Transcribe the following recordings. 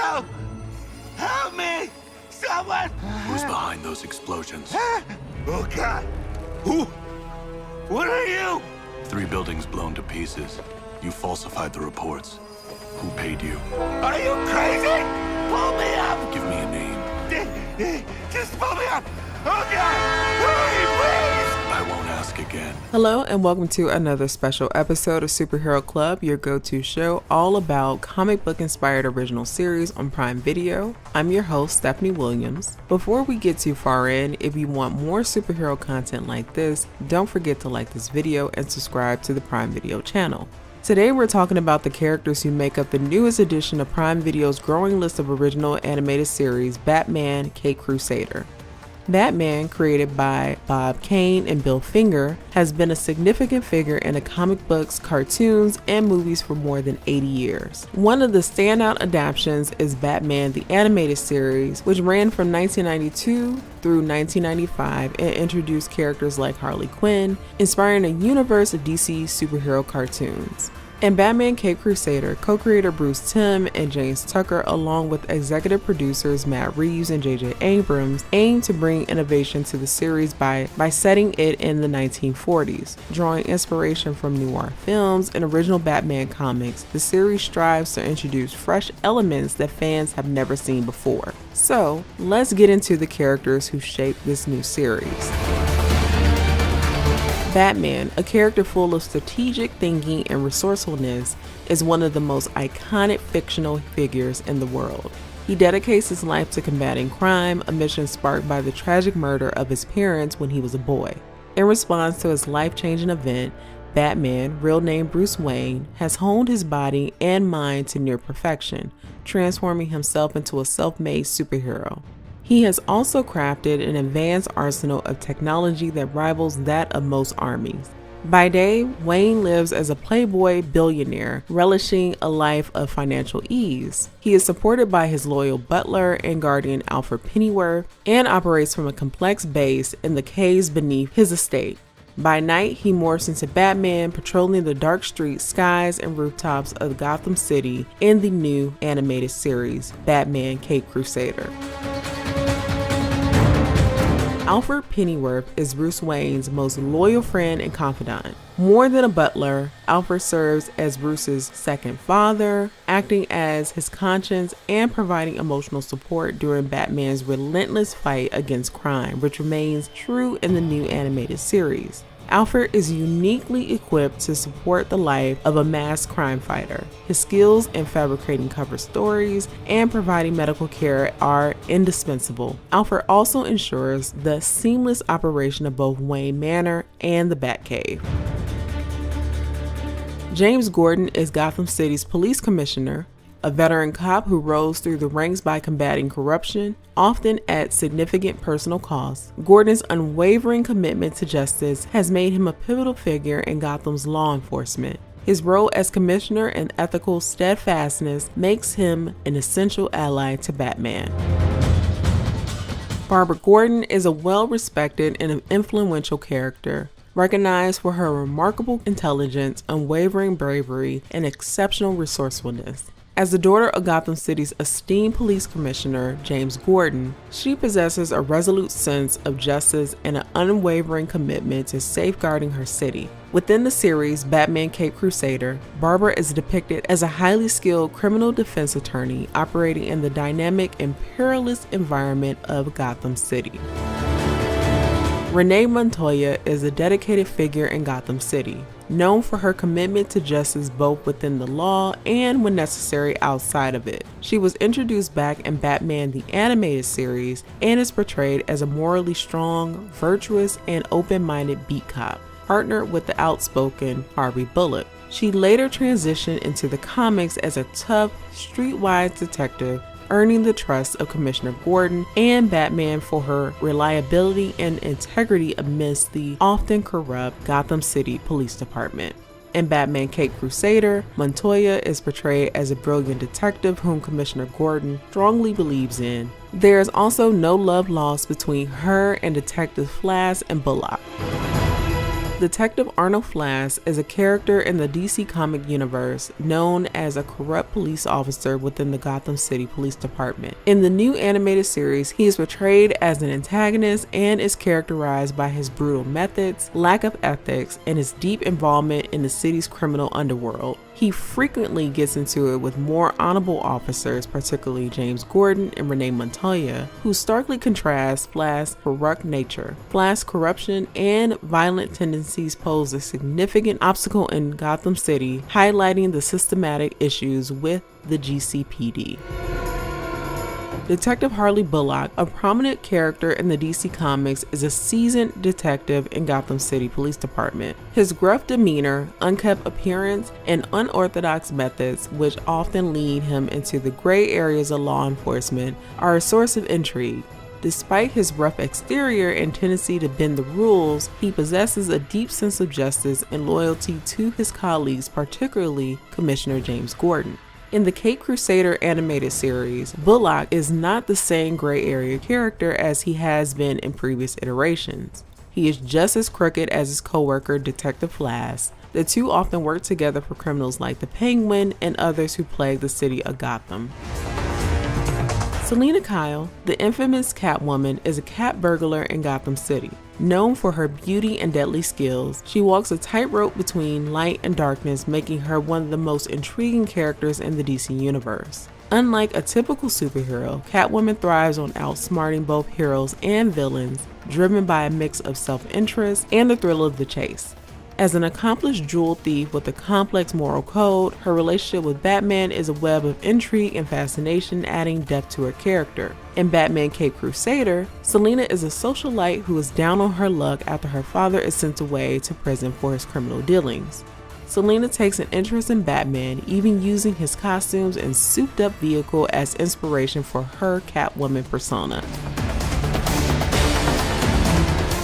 Help! Help me! Someone! Who's behind those explosions? Oh, God. Who? What are you? 3 buildings blown to pieces. You falsified the reports. Who paid you? Are you crazy? Pull me up! Give me a name. Just pull me up! Oh, God! Hurry, please! I won't ask again. Hello and welcome to another special episode of Superhero Club, your go-to show all about comic book inspired original series on Prime Video. I'm your host, Stephanie Williams. Before we get too far in, if you want more superhero content like this, don't forget to like this video and subscribe to the Prime Video channel. Today we're talking about the characters who make up the newest edition of Prime Video's growing list of original animated series, Batman: Crusader. Batman, created by Bob Kane and Bill Finger, has been a significant figure in the comic books, cartoons, and movies for more than 80 years. One of the standout adaptations is Batman the Animated Series, which ran from 1992 through 1995 and introduced characters like Harley Quinn, inspiring a universe of DC superhero cartoons. In Batman: Crusader, co-creator Bruce Timm and James Tucker, along with executive producers Matt Reeves and J.J. Abrams, aim to bring innovation to the series by setting it in the 1940s. Drawing inspiration from noir films and original Batman comics, the series strives to introduce fresh elements that fans have never seen before. So, let's get into the characters who shaped this new series. Batman, a character full of strategic thinking and resourcefulness, is one of the most iconic fictional figures in the world. He dedicates his life to combating crime, a mission sparked by the tragic murder of his parents when he was a boy. In response to his life-changing event, Batman, real name Bruce Wayne, has honed his body and mind to near perfection, transforming himself into a self-made superhero. He has also crafted an advanced arsenal of technology that rivals that of most armies. By day, Wayne lives as a playboy billionaire, relishing a life of financial ease. He is supported by his loyal butler and guardian Alfred Pennyworth, and operates from a complex base in the caves beneath his estate. By night, he morphs into Batman, patrolling the dark streets, skies, and rooftops of Gotham City in the new animated series, Batman: Crusader. Alfred Pennyworth is Bruce Wayne's most loyal friend and confidant. More than a butler, Alfred serves as Bruce's second father, acting as his conscience and providing emotional support during Batman's relentless fight against crime, which remains true in the new animated series. Alfred is uniquely equipped to support the life of a masked crime fighter. His skills in fabricating cover stories and providing medical care are indispensable. Alfred also ensures the seamless operation of both Wayne Manor and the Batcave. James Gordon is Gotham City's police commissioner, a veteran cop who rose through the ranks by combating corruption, often at significant personal cost. Gordon's unwavering commitment to justice has made him a pivotal figure in Gotham's law enforcement. His role as commissioner and ethical steadfastness makes him an essential ally to Batman. Barbara Gordon is a well-respected and influential character, recognized for her remarkable intelligence, unwavering bravery, and exceptional resourcefulness. As the daughter of Gotham City's esteemed police commissioner, James Gordon, she possesses a resolute sense of justice and an unwavering commitment to safeguarding her city. Within the series Batman: Crusader, Barbara is depicted as a highly skilled criminal defense attorney operating in the dynamic and perilous environment of Gotham City. Renee Montoya is a dedicated figure in Gotham City, known for her commitment to justice both within the law and when necessary outside of it. She was introduced back in Batman the Animated Series and is portrayed as a morally strong, virtuous, and open-minded beat cop, partnered with the outspoken Harvey Bullock. She later transitioned into the comics as a tough, streetwise detective, earning the trust of Commissioner Gordon and Batman for her reliability and integrity amidst the often corrupt Gotham City Police Department. In Batman: Crusader, Montoya is portrayed as a brilliant detective whom Commissioner Gordon strongly believes in. There is also no love lost between her and Detective Flass and Bullock. Detective Arnold Flass is a character in the DC comic universe known as a corrupt police officer within the Gotham City Police Department. In the new animated series, he is portrayed as an antagonist and is characterized by his brutal methods, lack of ethics, and his deep involvement in the city's criminal underworld. He frequently gets into it with more honorable officers, particularly James Gordon and Renee Montoya, who starkly contrast Flass' corrupt nature. Flass' corruption and violent tendencies pose a significant obstacle in Gotham City, highlighting the systematic issues with the GCPD. Detective Harley Bullock, a prominent character in the DC Comics, is a seasoned detective in Gotham City Police Department. His gruff demeanor, unkempt appearance, and unorthodox methods, which often lead him into the gray areas of law enforcement, are a source of intrigue. Despite his rough exterior and tendency to bend the rules, he possesses a deep sense of justice and loyalty to his colleagues, particularly Commissioner James Gordon. In the Crusader animated series, Bullock is not the same gray area character as he has been in previous iterations. He is just as crooked as his co-worker Detective Flass. The two often work together for criminals like the Penguin and others who plague the city of Gotham. Selina Kyle, the infamous Catwoman, is a cat burglar in Gotham City. Known for her beauty and deadly skills, she walks a tightrope between light and darkness, making her one of the most intriguing characters in the DC universe. Unlike a typical superhero, Catwoman thrives on outsmarting both heroes and villains, driven by a mix of self-interest and the thrill of the chase. As an accomplished jewel thief with a complex moral code, her relationship with Batman is a web of intrigue and fascination, adding depth to her character. In Batman Caped Crusader, Selina is a socialite who is down on her luck after her father is sent away to prison for his criminal dealings. Selina takes an interest in Batman, even using his costumes and souped-up vehicle as inspiration for her Catwoman persona.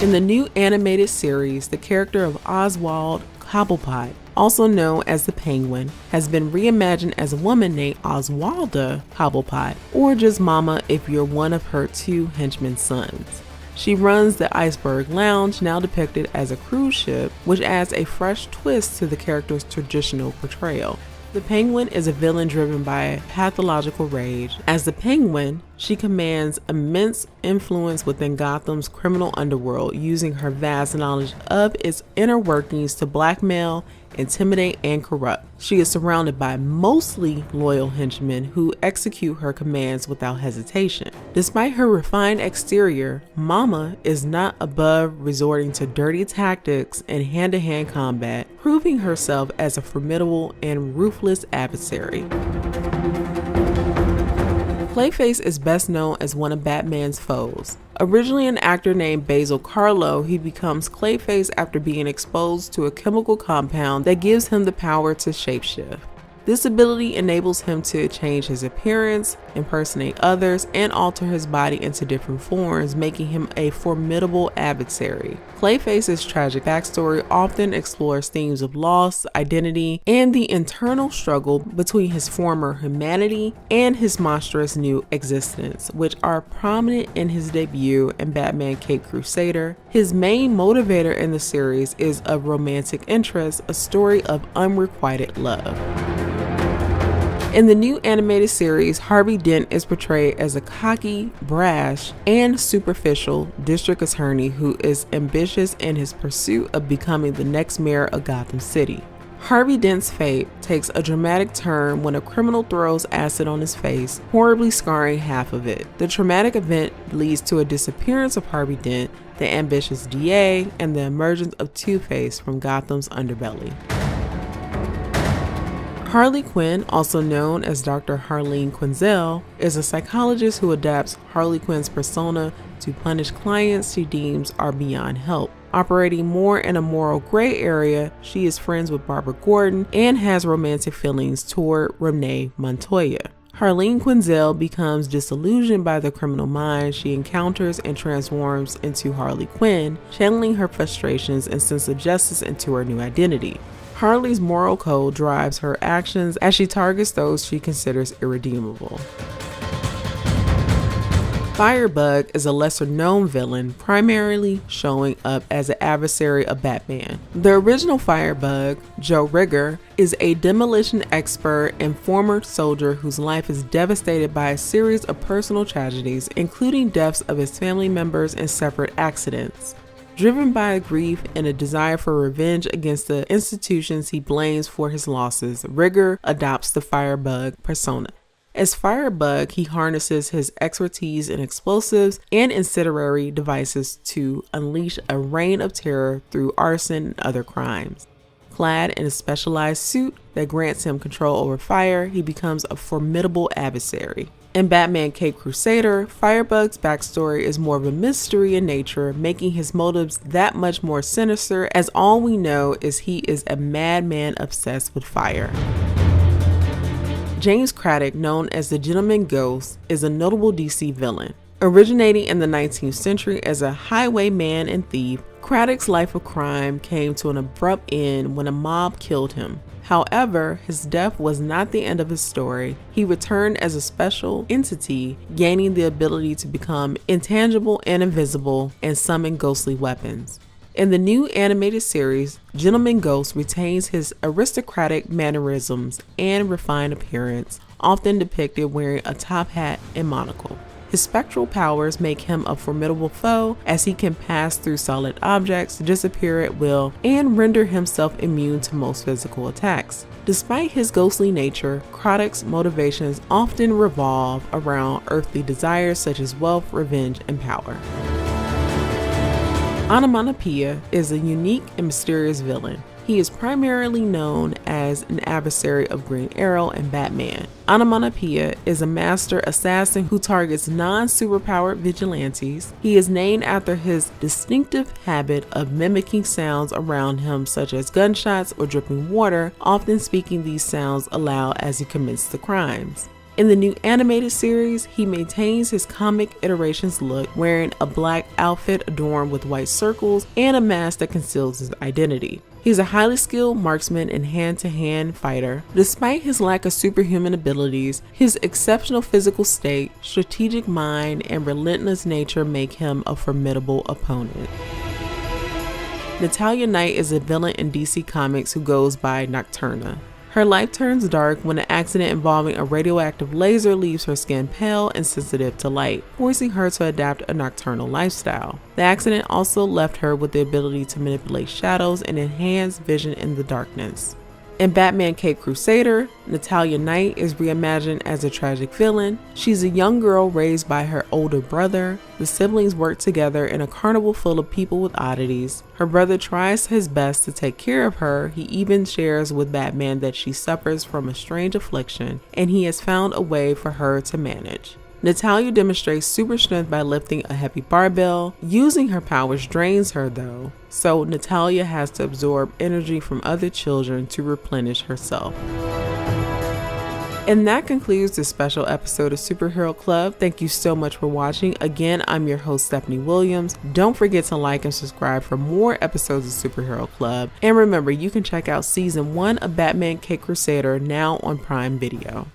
In the new animated series, the character of Oswalda Cobblepot, also known as the Penguin, has been reimagined as a woman named Oswalda Cobblepot, or just Mama if you're one of her two henchmen sons. She runs the Iceberg Lounge, now depicted as a cruise ship, which adds a fresh twist to the character's traditional portrayal. The Penguin is a villain driven by pathological rage. As the Penguin, she commands immense influence within Gotham's criminal underworld, using her vast knowledge of its inner workings to blackmail, intimidate, and corrupt. She is surrounded by mostly loyal henchmen who execute her commands without hesitation. Despite her refined exterior, Mama is not above resorting to dirty tactics and hand-to-hand combat, proving herself as a formidable and ruthless adversary. Clayface is best known as one of Batman's foes. Originally an actor named Basil Carlo, he becomes Clayface after being exposed to a chemical compound that gives him the power to shapeshift. This ability enables him to change his appearance, impersonate others, and alter his body into different forms, making him a formidable adversary. Clayface's tragic backstory often explores themes of loss, identity, and the internal struggle between his former humanity and his monstrous new existence, which are prominent in his debut in Batman Caped Crusader. His main motivator in the series is a romantic interest, a story of unrequited love. In the new animated series, Harvey Dent is portrayed as a cocky, brash, and superficial district attorney who is ambitious in his pursuit of becoming the next mayor of Gotham City. Harvey Dent's fate takes a dramatic turn when a criminal throws acid on his face, horribly scarring half of it. The traumatic event leads to a disappearance of Harvey Dent, the ambitious DA, and the emergence of Two-Face from Gotham's underbelly. Harley Quinn, also known as Dr. Harleen Quinzel, is a psychologist who adapts Harley Quinn's persona to punish clients she deems are beyond help. Operating more in a moral gray area, she is friends with Barbara Gordon and has romantic feelings toward Renee Montoya. Harleen Quinzel becomes disillusioned by the criminal mind she encounters and transforms into Harley Quinn, channeling her frustrations and sense of justice into her new identity. Harley's moral code drives her actions as she targets those she considers irredeemable. Firebug is a lesser known villain, primarily showing up as an adversary of Batman. The original Firebug, Joe Rigger, is a demolition expert and former soldier whose life is devastated by a series of personal tragedies, including deaths of his family members in separate accidents. Driven by grief and a desire for revenge against the institutions he blames for his losses, Rigger adopts the Firebug persona. As Firebug, he harnesses his expertise in explosives and incendiary devices to unleash a reign of terror through arson and other crimes. Clad in a specialized suit that grants him control over fire, he becomes a formidable adversary. In Batman Caped Crusader, Firebug's backstory is more of a mystery in nature, making his motives that much more sinister, as all we know is he is a madman obsessed with fire. James Craddock, known as the Gentleman Ghost, is a notable DC villain. Originating in the 19th century as a highwayman and thief, Craddock's life of crime came to an abrupt end when a mob killed him. However, his death was not the end of his story. He returned as a special entity, gaining the ability to become intangible and invisible and summon ghostly weapons. In the new animated series, Gentleman Ghost retains his aristocratic mannerisms and refined appearance, often depicted wearing a top hat and monocle. His spectral powers make him a formidable foe, as he can pass through solid objects, disappear at will, and render himself immune to most physical attacks. Despite his ghostly nature, Craddock's motivations often revolve around earthly desires such as wealth, revenge, and power. Onomatopoeia is a unique and mysterious villain. He is primarily known as an adversary of Green Arrow and Batman. Onomatopoeia is a master assassin who targets non-superpowered vigilantes. He is named after his distinctive habit of mimicking sounds around him, such as gunshots or dripping water, often speaking these sounds aloud as he commits the crimes. In the new animated series, he maintains his comic iterations look, wearing a black outfit adorned with white circles and a mask that conceals his identity. He's a highly skilled marksman and hand-to-hand fighter. Despite his lack of superhuman abilities, his exceptional physical state, strategic mind, and relentless nature make him a formidable opponent. Natalya Knight is a villain in DC Comics who goes by Nocturna. Her life turns dark when an accident involving a radioactive laser leaves her skin pale and sensitive to light, forcing her to adapt a nocturnal lifestyle. The accident also left her with the ability to manipulate shadows and enhance vision in the darkness. In Batman Caped Crusader, Natalya Knight is reimagined as a tragic villain. She's a young girl raised by her older brother. The siblings work together in a carnival full of people with oddities. Her brother tries his best to take care of her. He even shares with Batman that she suffers from a strange affliction, and he has found a way for her to manage. Natalya demonstrates super strength by lifting a heavy barbell. Using her powers drains her though, so Natalya has to absorb energy from other children to replenish herself. And that concludes this special episode of Superhero Club. Thank you so much for watching. Again, I'm your host, Stephanie Williams. Don't forget to like and subscribe for more episodes of Superhero Club. And remember, you can check out season 1 of Batman Caped Crusader now on Prime Video.